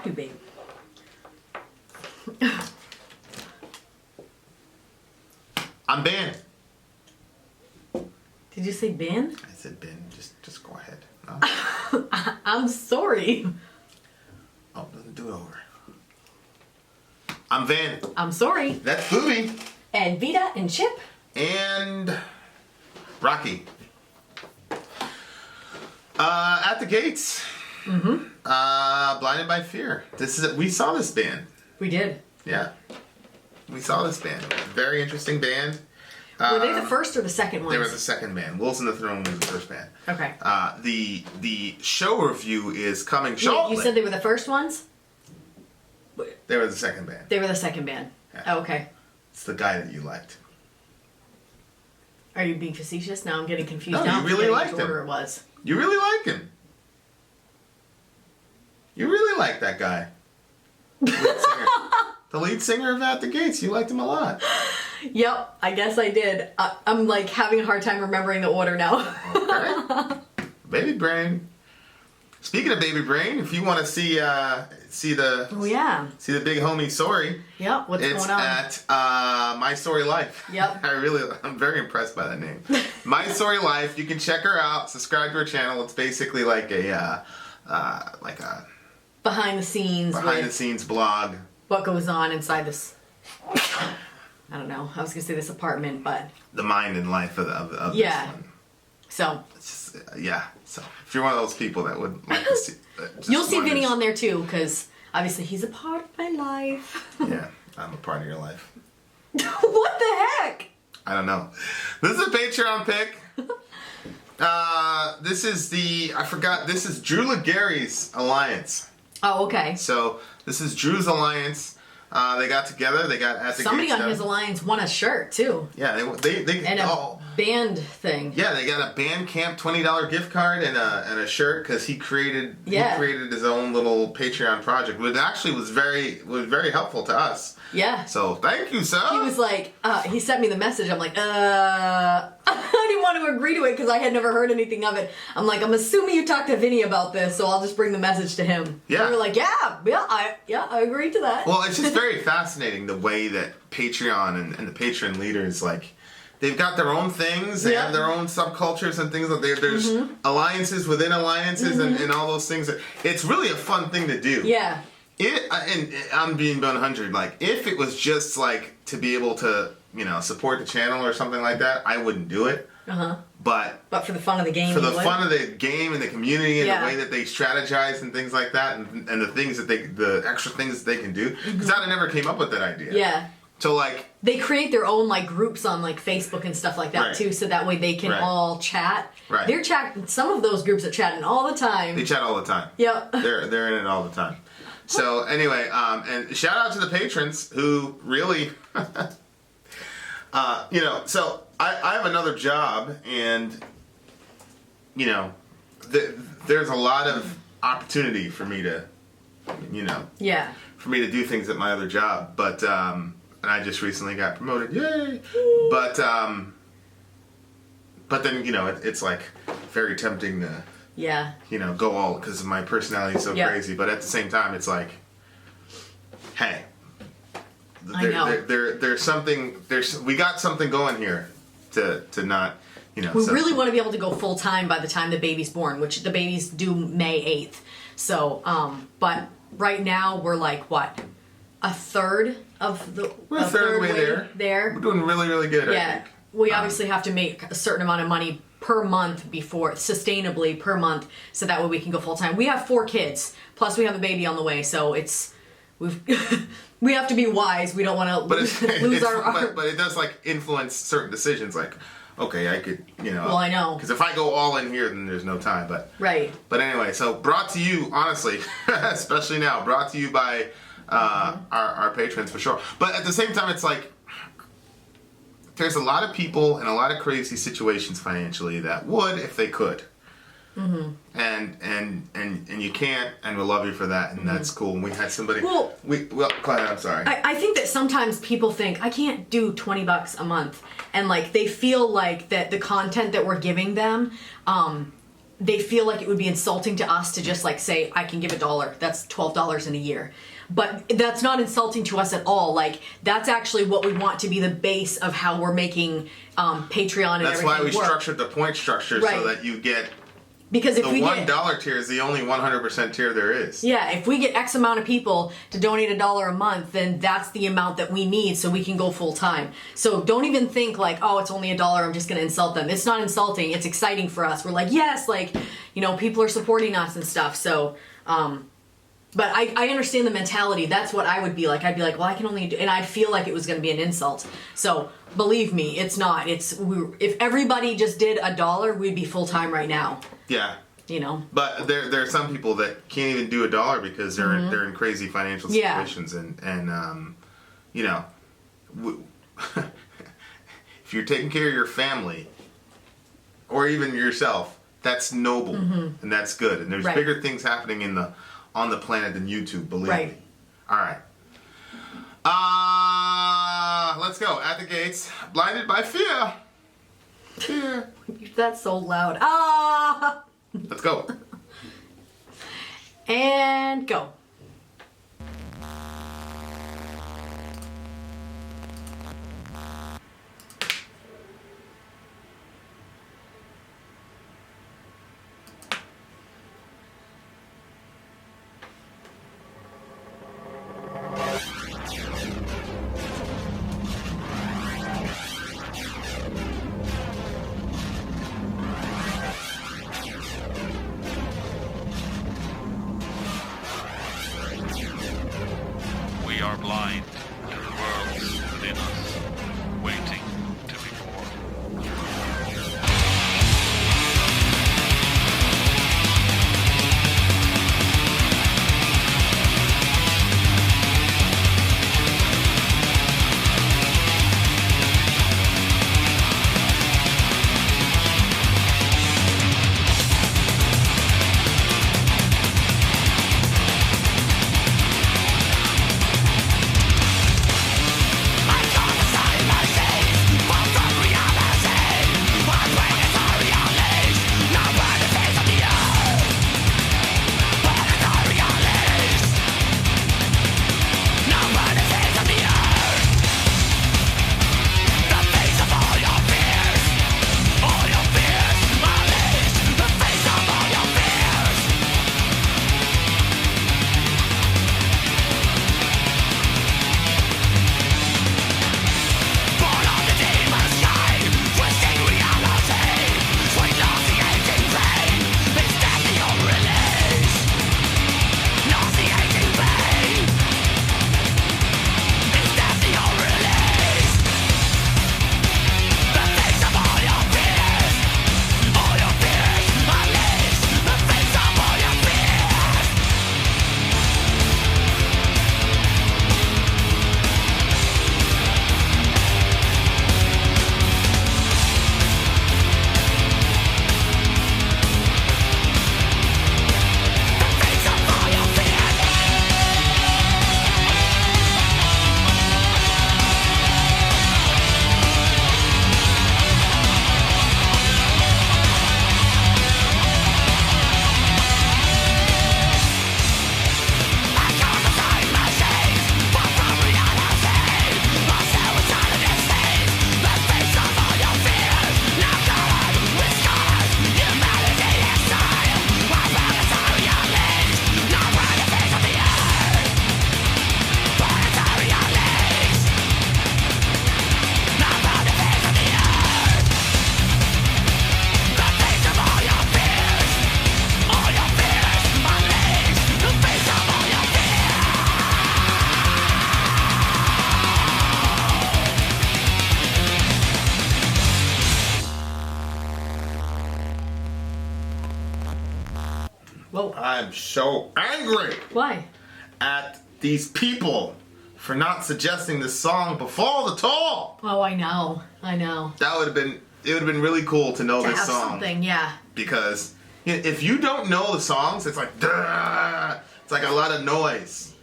cat do, babe? I'm Ben. Did you say Ben? I said Ben. Just go ahead. No? I'm sorry. Oh, doesn't do it over. I'm Van. I'm sorry. That's Booby. And Vita and Chip. And Rocky. At the gates. Blinded by Fear. We saw this band. We did. Yeah. We saw this band. Very interesting band. Were they the first or the second ones? They were the second band. Wolves in the Throne was the first band. Okay. The show review is coming shortly. You said they were the first ones? They were the second band. They were the second band. Yeah. Oh, okay. It's the guy that you liked. Are you being facetious? Now I'm getting confused. No, now you I'm really forgetting liked which him. order it was. You really like him. You really like that guy. Lead singer. The lead singer of At the Gates. You liked him a lot. Yep, I guess I did. I'm like having a hard time remembering the order now. Okay. Baby Brain. Speaking of Baby Brain, if you want to see the see the big homie Sori. Yep, what's going on? It's at My Sori Life. Yep. I'm very impressed by that name. My Sori Life. You can check her out. Subscribe to her channel. It's basically like a behind the scenes blog. What goes on inside this? I don't know. I was gonna say this apartment, but The mind and life of this one. So It's just, So if you're one of those people that would like to see, you'll see Vinny on there too, because obviously he's a part of my life. Yeah, I'm a part of your life. What the heck? I don't know. This is a Patreon pick. This is Drew Legary's Alliance. Oh, okay. So this is Drew's Alliance. They got together. They got at the Somebody gates on his alliance won a shirt too. Yeah, they And a band thing. Yeah, they got a Bandcamp $20 gift card and a shirt because he created his own little Patreon project, which actually was very helpful to us. Yeah. So thank you, sir. He was like, he sent me the message. I'm like, I didn't want to agree to it because I had never heard anything of it. I'm like, I'm assuming you talked to Vinny about this, so I'll just bring the message to him. Yeah. And we were like, I agreed to that. Well, it's just very fascinating the way that Patreon and the Patreon leaders, like, they've got their own things. They have their own subcultures and things. There's alliances within alliances and all those things. It's really a fun thing to do. Yeah. And I'm being 100. Like, if it was just like to be able to, support the channel or something like that, I wouldn't do it. But for the fun of the game, for the fun of the game and the community and the way that they strategize and things like that, and the things that the extra things that they can do, because I never came up with that idea. Yeah. So like they create their own like groups on like Facebook and stuff like that too, so that way they can all chat. Right. They're chatting. Some of those groups are chatting all the time. They chat all the time. Yep. They're in it all the time. So anyway, and shout out to the patrons who really, So I have another job, and there's a lot of opportunity for me to, for me to do things at my other job, but and I just recently got promoted, yay! But then it's like very tempting to. Yeah. Go all because my personality is so crazy. But at the same time, it's like, hey, there's something. We got something going here to not, We really want to be able to go full time by the time the baby's born, which the baby's due May 8th. So, but right now we're like what, a third of the. We're a third way there. We're doing really, really good. Yeah. I think. We obviously have to make a certain amount of money per month sustainably per month, so that way we can go full time. We have 4 kids, plus we have a baby on the way, so we have to be wise. We don't want to lose our. But it does like influence certain decisions. Like, okay, I could, Well, I know. because if I go all in here, then there's no time. But right. But anyway, so brought to you, honestly, especially now, brought to you by our patrons for sure. But at the same time, it's like. There's a lot of people in a lot of crazy situations financially that would if they could. And you can't, and we'll love you for that, and that's cool. And we had somebody. Well, go ahead. I'm sorry. I think that sometimes people think I can't do $20 a month, and like they feel like that the content that we're giving them they feel like it would be insulting to us to just like say, I can give $1. That's $12 in a year. But that's not insulting to us at all. Like, that's actually what we want to be the base of how we're making Patreon and That's everything why we work. structured the point structure Right. so that you get Because if the we $1 get, tier is the only 100% tier there is. yeah, if we get X amount of people to donate $1 a month, then that's the amount that we need so we can go full time. So don't even think like, oh, it's only $1, I'm just gonna insult them. It's not insulting, it's exciting for us. We're like, yes, like, you know, people are supporting us and stuff. So, but I understand the mentality. That's what I would be like. I'd be like, well, I can only do, and I'd feel like it was gonna be an insult. So believe me, it's not. If everybody just did $1, we'd be full time right now. Yeah. You know. But there are some people that can't even do $1 because they're in crazy financial situations, and you know, if you're taking care of your family or even yourself, that's noble and that's good. And there's bigger things happening on the planet than YouTube. Believe me. All right. Let's go. At the gates, blinded by fear. Fear. That's so loud. Ah. Let's go. And go. We are blind to the worlds within us, waiting to be born. Whoa. I'm so angry Why? at these people for not suggesting this song before the tour. Oh, I know. I know. It would have been really cool to know To this have song. something, yeah. Because you know, if you don't know the songs, it's like duh, it's like a lot of noise.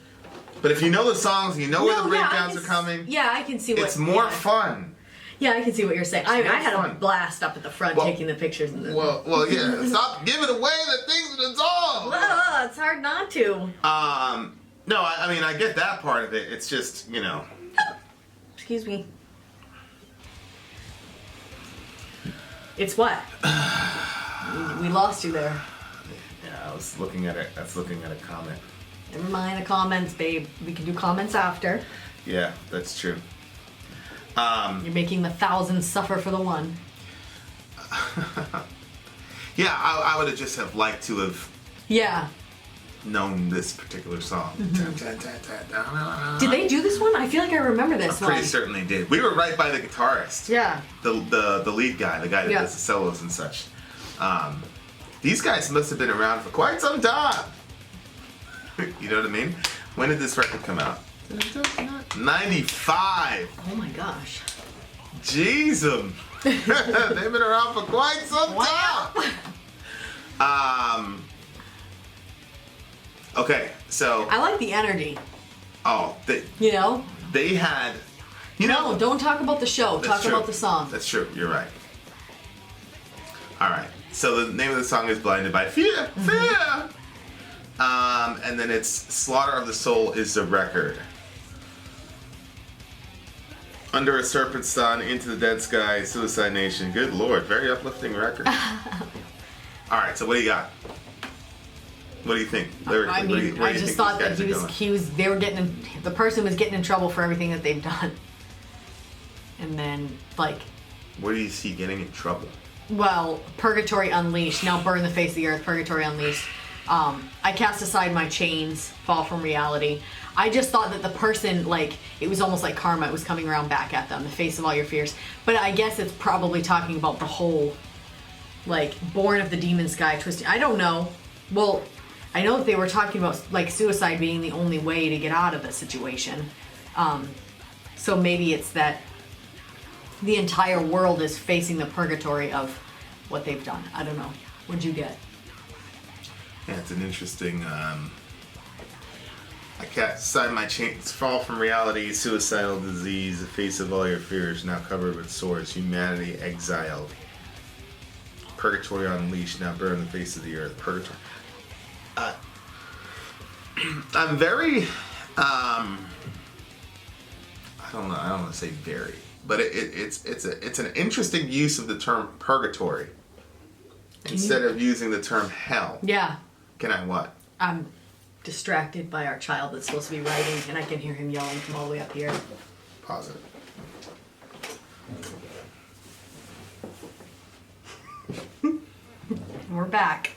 But if you know the songs and you know where the breakdowns are coming, Yeah, I can see what. it's more yeah. fun. Yeah, I can see what you're saying. I had a fun. blast up at the front taking the pictures. And Well, yeah. Stop giving away the things that's all. Well, it's hard not to. No, I mean, I get that part of it. It's just, Excuse me. It's what? we lost you there. Yeah, I was looking at it. That's looking at a comment. Never mind the comments, babe. We can do comments after. Yeah, that's true. You're making the thousands suffer for the one. Yeah, I would have just have liked to have Yeah. known this particular song. Did they do this one? I feel like I remember this one. Pretty certainly did. We were right by the guitarist. Yeah. The lead guy, the guy that does the solos and such. These guys must have been around for quite some time. You know what I mean? When did this record come out? 95. Oh my gosh. Jeez, they've been around for quite some time. Okay, so I like the energy. They had. No, don't talk about the show. Talk true. about the song. That's true. You're right. All right. So the name of the song is "Blinded by Fear." Fear. And then it's "Slaughter of the Soul" is the record. Under a Serpent's Sun, Into the Dead Sky, Suicide Nation. Good Lord, very uplifting record. All right, so what do you got? What do you think? I mean, I just thought that the person was getting in trouble for everything that they've done. And then, where do you see getting in trouble? Well, Purgatory Unleashed, now burn the face of the earth, Purgatory Unleashed. I cast aside my chains, fall from reality. I just thought that the person, it was almost like karma. It was coming around back at them, the face of all your fears. But I guess it's probably talking about the whole, born of the demon sky, twisting. I don't know. Well, I know that they were talking about, suicide being the only way to get out of the situation. So maybe it's that the entire world is facing the purgatory of what they've done. I don't know. What'd you get? Yeah, it's an interesting. I cast aside my chains, fall from reality, suicidal disease, the face of all your fears, now covered with sores, humanity exiled. Purgatory unleashed, now burn the face of the earth. Purgatory. I'm very. I don't know. I don't want to say very, but it's an interesting use of the term purgatory instead of using the term hell. Yeah. Can I what? I'm distracted by our child that's supposed to be writing, and I can hear him yelling from all the way up here. Positive. We're back.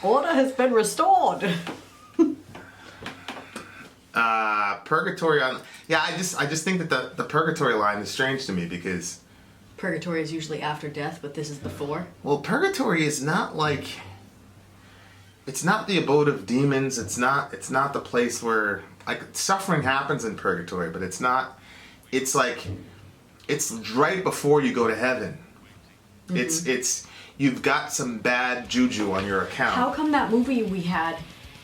Order has been restored. Purgatory on. Yeah, I just think that the purgatory line is strange to me because. Purgatory is usually after death, but this is before. Well, purgatory is not it's not the abode of demons. It's not the place where suffering happens in purgatory, but it's not. It's it's right before you go to heaven. Mm-hmm. It's you've got some bad juju on your account. How come that movie we had,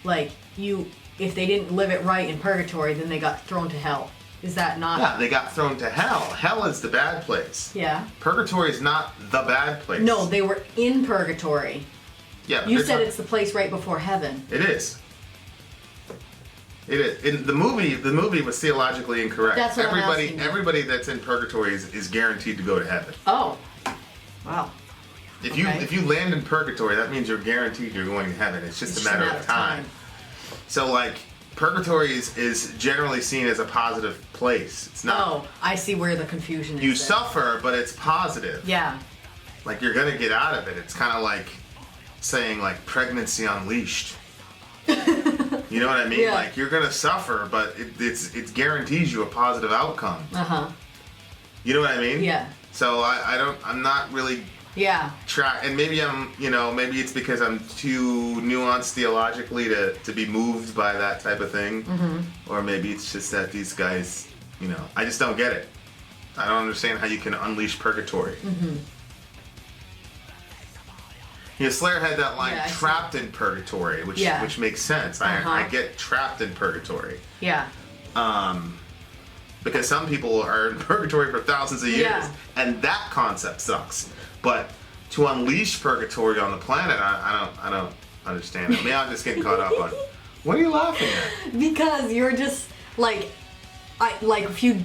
if they didn't live it right in purgatory, then they got thrown to hell? Is that not? Yeah, they got thrown to hell. Hell is the bad place. Yeah. Purgatory is not the bad place. No, they were in purgatory. Yeah. You said it's the place right before heaven. It is. It is. In the movie was theologically incorrect. That's what I'm asking. Everybody that's in purgatory is guaranteed to go to heaven. Oh. Wow. If you land in purgatory, that means you're guaranteed you're going to heaven. It's just a matter of time. So purgatory is generally seen as a positive place. It's not. Oh, I see where the confusion is. You suffer, but it's positive. Yeah. You're gonna get out of it. It's kind of like saying pregnancy unleashed. You know what I mean? Yeah. You're gonna suffer, but it guarantees you a positive outcome. Uh-huh. You know what I mean? Yeah. So I'm not really. Yeah. And maybe maybe it's because I'm too nuanced theologically to be moved by that type of thing. Mm-hmm. Or maybe it's just that these guys, I just don't get it. I don't understand how you can unleash purgatory. Mm-hmm. Slayer had that line, trapped in purgatory, which makes sense. I get trapped in purgatory. Yeah. because some people are in purgatory for thousands of years, Yeah. and that concept sucks. But to unleash purgatory on the planet, I don't understand it. Maybe I'm just getting caught up on. What are you laughing at? Because you're just like, if you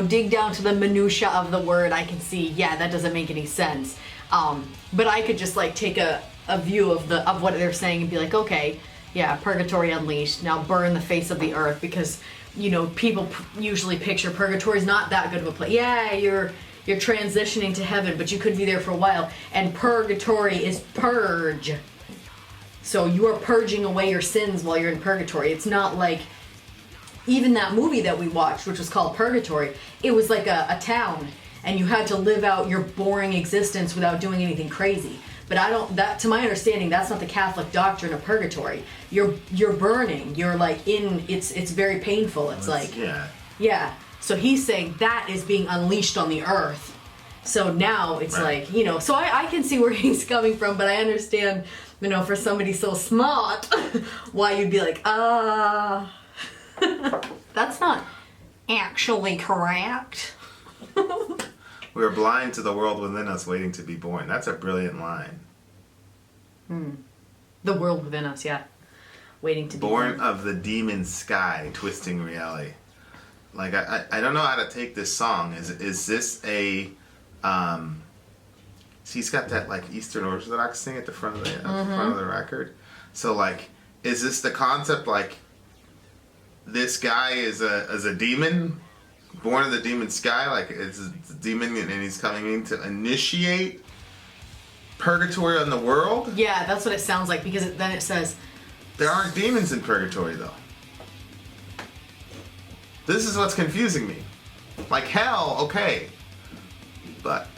dig down to the minutia of the word, I can see, yeah, that doesn't make any sense. But I could just like take a view of what they're saying and be like, okay, yeah, purgatory unleashed. Now burn the face of the earth, because people usually picture purgatory is not that good of a place. Yeah, you're transitioning to heaven, but you could be there for a while. And purgatory is purge. So you are purging away your sins while you're in purgatory. It's not like even that movie that we watched, which was called Purgatory. It was like a town, and you had to live out your boring existence without doing anything crazy. But to my understanding, that's not the Catholic doctrine of purgatory. You're burning. You're like it's very painful. It's like yeah. So he's saying that is being unleashed on the earth. So now it's Right. like, so I can see where he's coming from, but I understand, for somebody so smart, why you'd be like, that's not actually correct. We are blind to the world within us, waiting to be born. That's a brilliant line. The world within us, yeah. Waiting to be Born of the demon sky, twisting reality. Like I don't know how to take this song. Is this a he's got that like Eastern Orthodox thing at the front of the record. So like, is this the concept like this guy is a demon, born of the demon sky, like it's a demon and he's coming in to initiate purgatory on the world? Yeah, that's what it sounds like, because then it says There aren't demons in purgatory though. This is what's confusing me. Like hell, okay. But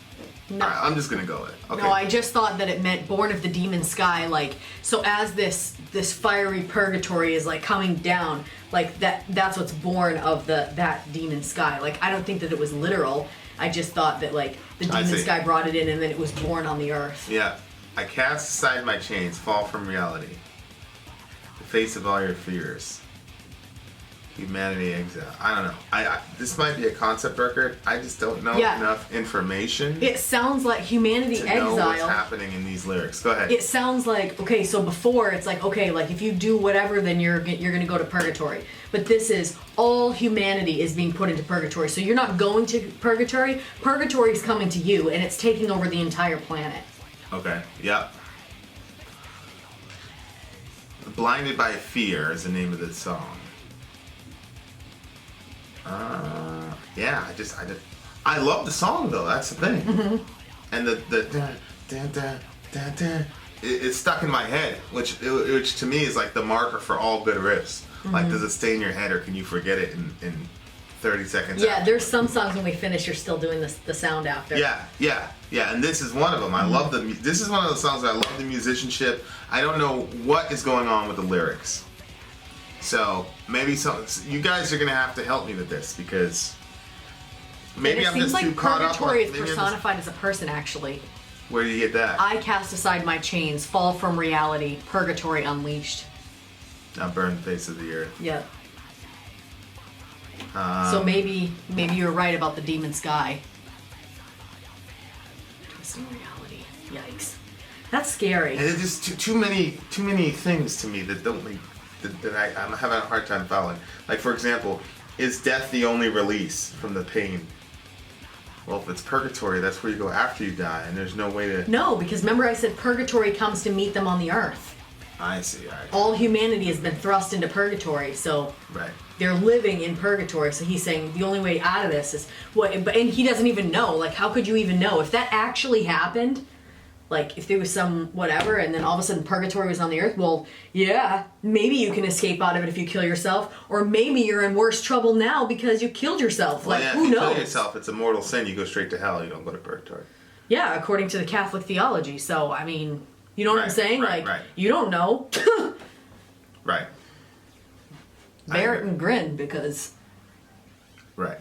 no. I'm just gonna go with it. Okay. No, I just thought that it meant born of the demon sky, like, so as this fiery purgatory is like coming down, like that's what's born of that demon sky. Like, I don't think that it was literal. I just thought that like the demon sky brought it in and then it was born on the earth. Yeah. I cast aside my chains, fall from reality. The face of all your fears. Humanity exile. I don't know. This might be a concept record. I just don't know enough information. It sounds like humanity to exile. know what's happening in these lyrics. Go ahead. It sounds like, okay, so before it's like, okay, like if you do whatever, then you're gonna go to purgatory. But this is all humanity is being put into purgatory. So you're not going to purgatory. Purgatory is coming to you, and it's taking over the entire planet. Okay. Yep. Blinded by Fear is the name of this song. Yeah, I love the song though. That's the thing. Mm-hmm. And it's stuck in my head, which to me is like the marker for all good riffs. Mm-hmm. Like, does it stay in your head or can you forget it in 30 seconds? Yeah, after? there's some songs when we finish, you're still doing the sound after. Yeah, and this is one of them. I love this is one of those songs where I love the musicianship. I don't know what is going on with the lyrics. So maybe you guys are gonna have to help me with this, because maybe I'm just too caught up. Purgatory is personified as a person, actually. Where do you get that? I cast aside my chains, fall from reality, purgatory unleashed. Now burn the face of the earth. Yeah. So maybe you're right about the demon sky. Twisting reality. Yikes. That's scary. And it's just too many things to me that don't make that I'm having a hard time following. Like, for example, is death the only release from the pain? Well, if it's purgatory, that's where you go after you die, and there's no way to... No, because remember I said purgatory comes to meet them on the earth. I see, alright. All humanity has been thrust into purgatory, so Right. they're living in purgatory. So he's saying the only way out of this is what, and he doesn't even know. Like, how could you even know if that actually happened? Like, if there was some whatever, and then all of a sudden purgatory was on the earth, well, yeah, maybe you can escape out of it if you kill yourself, or maybe you're in worse trouble now because you killed yourself. Well, Like, yeah, who if you knows? kill yourself, it's a mortal sin. You go straight to hell. You don't go to purgatory. Yeah, according to the Catholic theology. So, I mean, you know what I'm saying? Right, like, right. you don't know. Right. Bear it and grin, because... Right.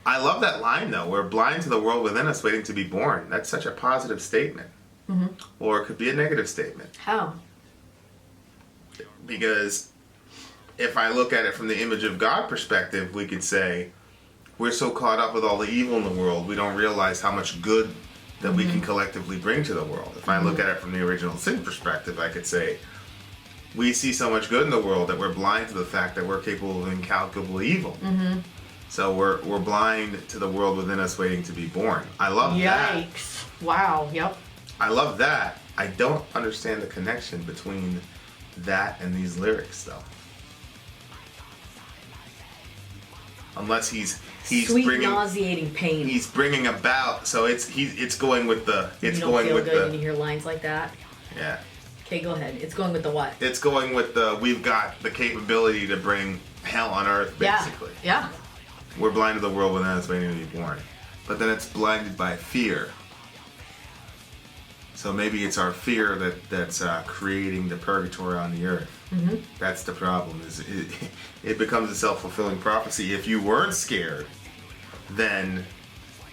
I love that line, though. We're blind to the world within us, waiting to be born. That's such a positive statement. Mm-hmm. Or it could be a negative statement. How? Because if I look at it from the image of God perspective, we could say we're so caught up with all the evil in the world, we don't realize how much good that we can collectively bring to the world. If I look at it from the original sin perspective, I could say we see so much good in the world that we're blind to the fact that we're capable of incalculable evil. So we're blind to the world within us waiting to be born. I love that. Yikes. Wow. Yep. I love that. I don't understand the connection between that and these lyrics, though. Unless he's Sweet bringing nauseating pain. he's bringing about. So it's going with the it's you don't going feel with good the when you hear lines like that. yeah. Okay, go ahead. It's going with the what? It's going with the we've got the capability to bring hell on earth, basically. Yeah. We're blind to the world within us waiting to be born. But then it's blinded by fear. So maybe it's our fear that's creating the purgatory on the earth. That's the problem. It becomes a self-fulfilling prophecy. If you weren't scared, then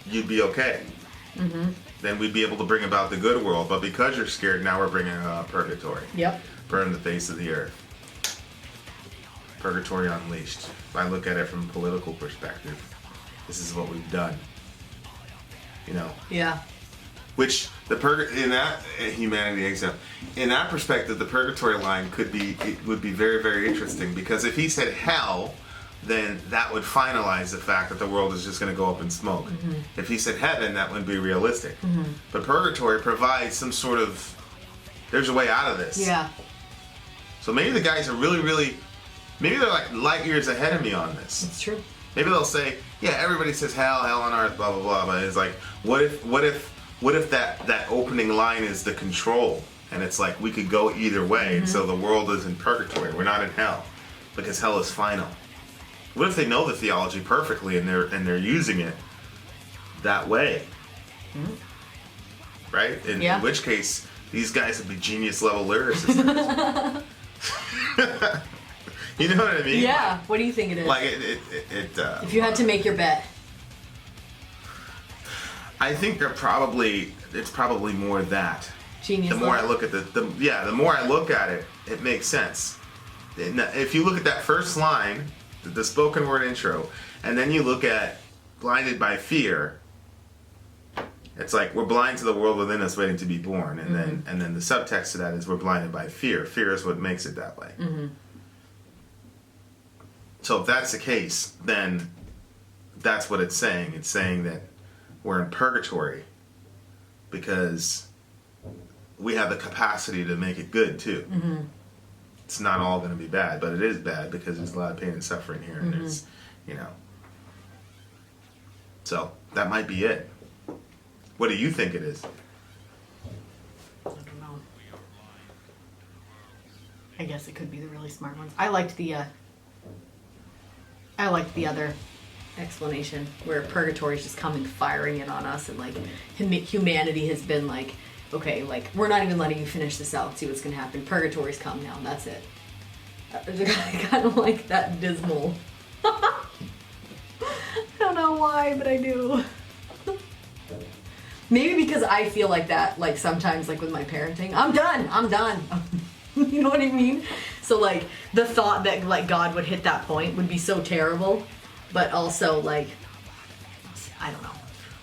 you'd be okay. Then we'd be able to bring about the good world. But because you're scared, now we're bringing about purgatory. Yep. Burn the face of the earth. Purgatory unleashed. If I look at it from a political perspective, this is what we've done. You know. Yeah. Which in that humanity exam, in that perspective, the purgatory line would be very, very interesting, because if he said hell, then that would finalize the fact that the world is just going to go up in smoke. If he said heaven, that wouldn't be realistic. But purgatory provides some sort of there's a way out of this. Yeah. So maybe the guys are really maybe they're like light years ahead of me on this. It's true. Maybe they'll say, yeah, everybody says hell on earth, blah blah blah, but it's like, what if that opening line is the control, and it's like we could go either way, and so the world is in purgatory. We're not in hell, because hell is final. What if they know the theology perfectly and they're using it that way? Right? In which case, these guys would be genius level lyricists. You know what I mean? Yeah. What do you think it is? Like if you had to make your bet. I think it's probably more that. Genius. The more I look at the more I look at it, it makes sense. If you look at that first line, the spoken word intro, and then you look at blinded by fear, it's like we're blind to the world within us waiting to be born, and then the subtext to that is we're blinded by fear. Fear is what makes it that way. So if that's the case, then that's what it's saying. It's saying that we're in purgatory because we have the capacity to make it good too. It's not all going to be bad, but it is bad because there's a lot of pain and suffering here, and there's, so that might be it. What do you think it is? I don't know. I guess it could be the really smart ones. I liked the other explanation where purgatory is just coming firing in on us, and like humanity has been like, okay, like we're not even letting you finish this out, see what's gonna happen. Purgatory's come now, and that's it. I kind of like that dismal. I don't know why, but I do. Maybe because I feel like that, like sometimes, like with my parenting, I'm done. You know what I mean? So like the thought that like God would hit that point would be so terrible, but also like, I don't know.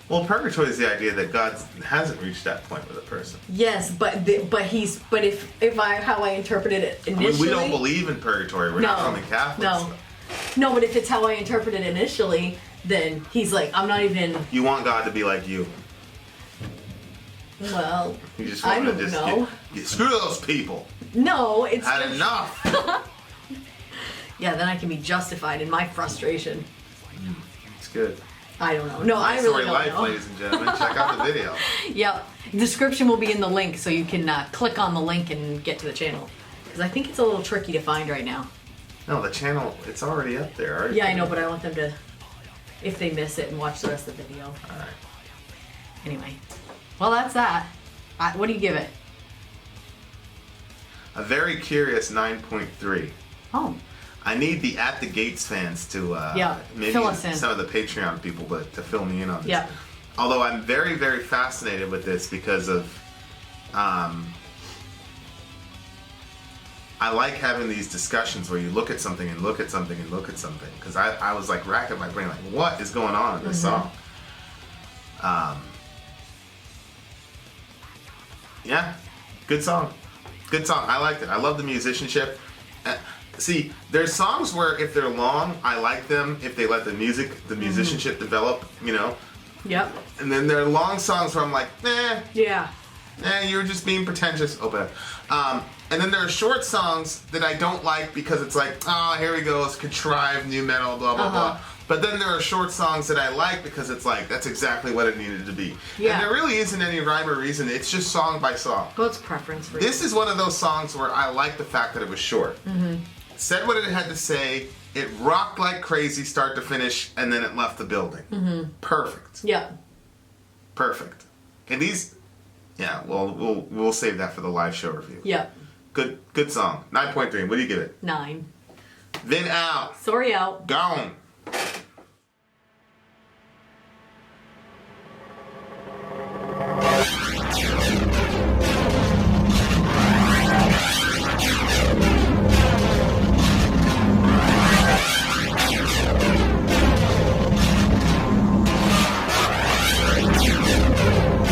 Well, purgatory is the idea that God hasn't reached that point with a person. Yes, but if how I interpreted it initially, We don't believe in purgatory. We're not Roman Catholics. No, but if it's how I interpreted it initially, then he's like, I'm not even. You want God to be like you. Well, you just want to just screw those people. No, it's had enough. Yeah, then I can be justified in my frustration. It's good. I don't know. No, I really don't Life, know. ladies and gentlemen. Check out the video. Yep. Description will be in the link, so you can click on the link and get to the channel. Because I think it's a little tricky to find right now. No, the channel, it's already up there. Right? Yeah, I know, but I want them to, if they miss it, and watch the rest of the video. All right. Anyway. Well, that's that. What do you give it? A very curious 9.3. Oh. I need the At the Gates fans to maybe fill us in. Some of the Patreon people to fill me in on this. Yeah. Although I'm very, very fascinated with this because of I like having these discussions where you look at something and look at something and look at something, because I was like racking my brain like, what is going on in this song? Yeah, good song. Good song. I liked it. I love the musicianship. See, there's songs where if they're long, I like them if they let the musicianship develop, you know. Yep. And then there are long songs where I'm like, Yeah. you're just being pretentious. Oh, bad. And then there are short songs that I don't like because it's like, oh, here we go, it's contrived new metal, blah, blah, blah. But then there are short songs that I like because it's like, that's exactly what it needed to be. Yeah. And there really isn't any rhyme or reason. It's just song by song. Well, it's preference for you. This is one of those songs where I like the fact that it was short. Said what it had to say. It rocked like crazy start to finish, and then it left the building. Perfect. Yeah. Perfect. And these, yeah, well, we'll save that for the live show review. Yep. Good song. 9.3. What do you give it? 9. Vin out. Sori out. Gone.